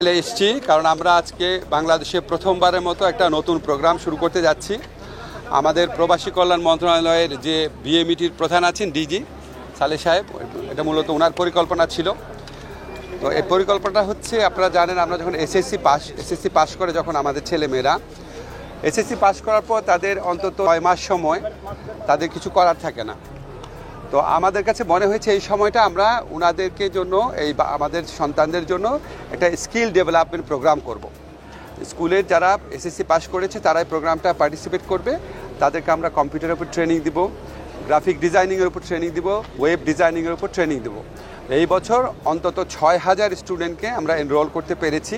চলে এসেছি কারণ আমরা আজকে বাংলাদেশে প্রথমবারের মতো একটা নতুন প্রোগ্রাম শুরু করতে যাচ্ছি। আমাদের প্রবাসী কল্যাণ মন্ত্রণালয়ের যে বিএমইটির প্রধান আছেন ডিজি সালেহ সাহেব, এটা মূলত ওনার পরিকল্পনা ছিল। তো এই পরিকল্পনাটা হচ্ছে, আপনারা জানেন আমরা যখন এসএসসি পাস করে যখন আমাদের ছেলেমেয়েরা এসএসসি পাস করার পর তাদের অন্তত 6 মাস সময় তাদের কিছু করার থাকে না। তো আমাদের কাছে মনে হয়েছে এই সময়টা আমরা ওনাদেরকে জন্য আমাদের সন্তানদের জন্য একটা স্কিল ডেভেলপমেন্ট প্রোগ্রাম করব। স্কুলের যারা এসএসসি পাস করেছে তারাই প্রোগ্রামটা পার্টিসিপেট করবে। তাদেরকে আমরা কম্পিউটারের উপর ট্রেনিং দিব, গ্রাফিক ডিজাইনিংয়ের উপর ট্রেনিং দিব, ওয়েব ডিজাইনিংয়ের উপর ট্রেনিং দেব। এই বছর অন্তত 6000 স্টুডেন্টকে আমরা এনরোল করতে পেরেছি।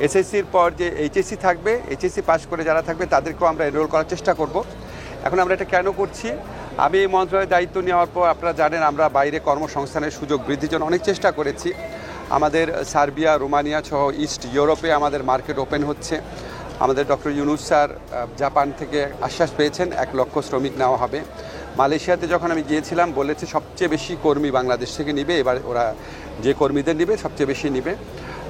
এসএসসির পর যে এইচএসসি থাকবে, এইচএসসি পাস করে যারা থাকবে তাদেরকেও আমরা এনরোল করার চেষ্টা করব। এখন আমরা এটা কেন করছি? আমি এই মন্ত্রণালয়ের দায়িত্ব নেওয়ার পর আপনারা জানেন আমরা বাইরে কর্মসংস্থানের সুযোগ বৃদ্ধির জন্য অনেক চেষ্টা করেছি। আমাদের সার্বিয়া, রোমানিয়া সহ ইস্ট ইউরোপে আমাদের মার্কেট ওপেন হচ্ছে। আমাদের ডক্টর ইউনুস স্যার জাপান থেকে আশ্বাস পেয়েছেন 1 লক্ষ শ্রমিক নেওয়া হবে। মালয়েশিয়াতে যখন আমি গিয়েছিলাম বলেছে সবচেয়ে বেশি কর্মী বাংলাদেশ থেকে নিবে, এবার ওরা যে কর্মীদের নিবে সবচেয়ে বেশি নিবে।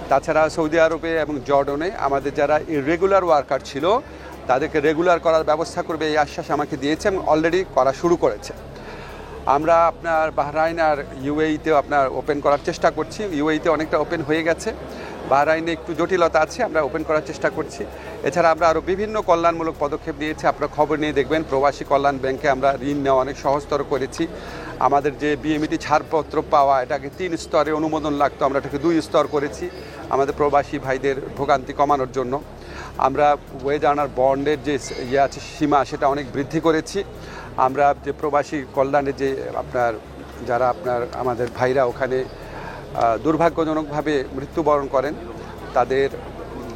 তাছাড়া সৌদি আরবে এবং জর্ডনে আমাদের যারা ইররেগুলার ওয়ার্কার ছিল তাদেরকে রেগুলার করার ব্যবস্থা করবে, এই আশ্বাস আমাকে দিয়েছে এবং অলরেডি করা শুরু করেছে। আমরা আপনার বাহরাইন আর ইউএইতেও আপনার ওপেন করার চেষ্টা করছি। ইউএইতে অনেকটা ওপেন হয়ে গেছে, বাহরাইনে একটু জটিলতা আছে, আমরা ওপেন করার চেষ্টা করছি। এছাড়া আমরা আরও বিভিন্ন কল্যাণমূলক পদক্ষেপ নিয়েছি। আপনারা খবর নিয়ে দেখবেন প্রবাসী কল্যাণ ব্যাংকে আমরা ঋণ নেওয়া অনেক সহজতর করেছি। আমাদের যে বিএমইটি ছাড়পত্র পাওয়া, এটাকে 3 স্তরে অনুমোদন লাগতো, আমরা এটাকে 2 স্তর করেছি আমাদের প্রবাসী ভাইদের ভোগান্তি কমানোর জন্য। আমরা ওয়েজ আর্নার বন্ডের যে আছে সীমা, সেটা অনেক বৃদ্ধি করেছি। আমরা যে প্রবাসী কল্যাণে যে যারা আমাদের ভাইরা ওখানে দুর্ভাগ্যজনকভাবে মৃত্যুবরণ করেন, তাদের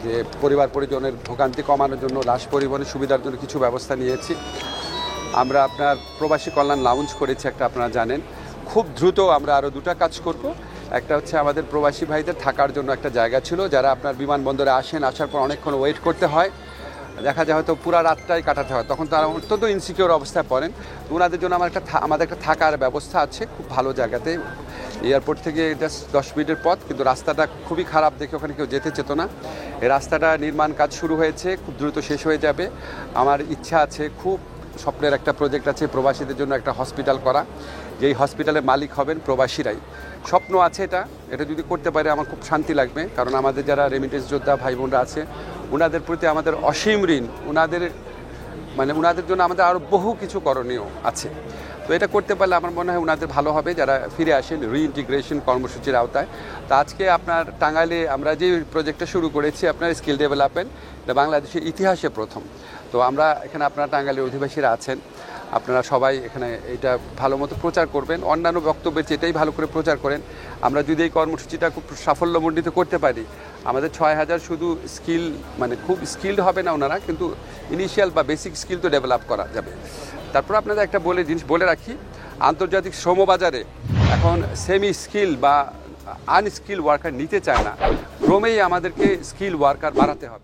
যে পরিবার পরিজনের ভোগান্তি কমানোর জন্য লাশ পরিবহনের সুবিধার জন্য কিছু ব্যবস্থা নিয়েছি। আমরা প্রবাসী কল্যাণ লাউঞ্জ করেছি একটা, আপনারা জানেন। খুব দ্রুত আমরা আরও 2টা কাজ করব। একটা হচ্ছে আমাদের প্রবাসী ভাইদের থাকার জন্য একটা জায়গা ছিল, যারা আপনার বিমানবন্দরে আসার পর অনেকক্ষণ ওয়েট করতে হয়, দেখা যায় হয়তো পুরো রাতটাই কাটাতে হয়, তখন তারা অত্যন্ত ইনসিকিউর অবস্থায় পড়েন। তো ওনাদের জন্য আমাদের একটা থাকার ব্যবস্থা আছে খুব ভালো জায়গাতে, এয়ারপোর্ট থেকে জাস্ট 10 মিনিটের পথ, কিন্তু রাস্তাটা খুবই খারাপ দেখে ওখানে কেউ যেতে চেত না। এই রাস্তাটা নির্মাণ কাজ শুরু হয়েছে, খুব দ্রুত শেষ হয়ে যাবে। আমার ইচ্ছা আছে, খুব স্বপ্নের একটা প্রজেক্ট আছে প্রবাসীদের জন্য একটা হসপিটাল করা, যেই হসপিটালের মালিক হবেন প্রবাসীরাই। স্বপ্ন আছে এটা যদি করতে পারে আমার খুব শান্তি লাগবে, কারণ আমাদের যারা রেমিটেন্স যোদ্ধা ভাই বোনরা আছে ওনাদের প্রতি আমাদের অসীম ঋণ। ওনাদের জন্য আমাদের আরও বহু কিছু করণীয় আছে। তো এটা করতে পারলে আমার মনে হয় ওনাদের ভালো হবে, যারা ফিরে আসেন রিইন্টিগ্রেশন কর্মসূচির আওতায়। তো আজকে আপনার টাঙ্গাইলে আমরা যে প্রজেক্টটা শুরু করেছি আপনার স্কিল ডেভেলপমেন্ট, এটা বাংলাদেশের ইতিহাসে প্রথম। তো আমরা এখানে আপনার টাঙ্গাইলের অধিবাসীরা আছেন, আপনারা সবাই এখানে এটা ভালো মতো প্রচার করবেন, অন্যান্য বক্তব্যের চেয়ে ভালো করে প্রচার করেন। আমরা যদি এই কর্মসূচিটা খুব সাফল্যমণ্ডিত করতে পারি, আমাদের 6000 শুধু খুব স্কিলড হবে না ওনারা, কিন্তু ইনিশিয়াল বা বেসিক স্কিল তো ডেভেলপ করা যাবে। তারপর আপনাদের একটা জিনিস বলে রাখি, আন্তর্জাতিক শ্রমবাজারে এখন সেমি স্কিল বা আনস্কিল ওয়ার্কার নিতে চায় না, ক্রমেই আমাদেরকে স্কিল ওয়ার্কার বাড়াতে হবে।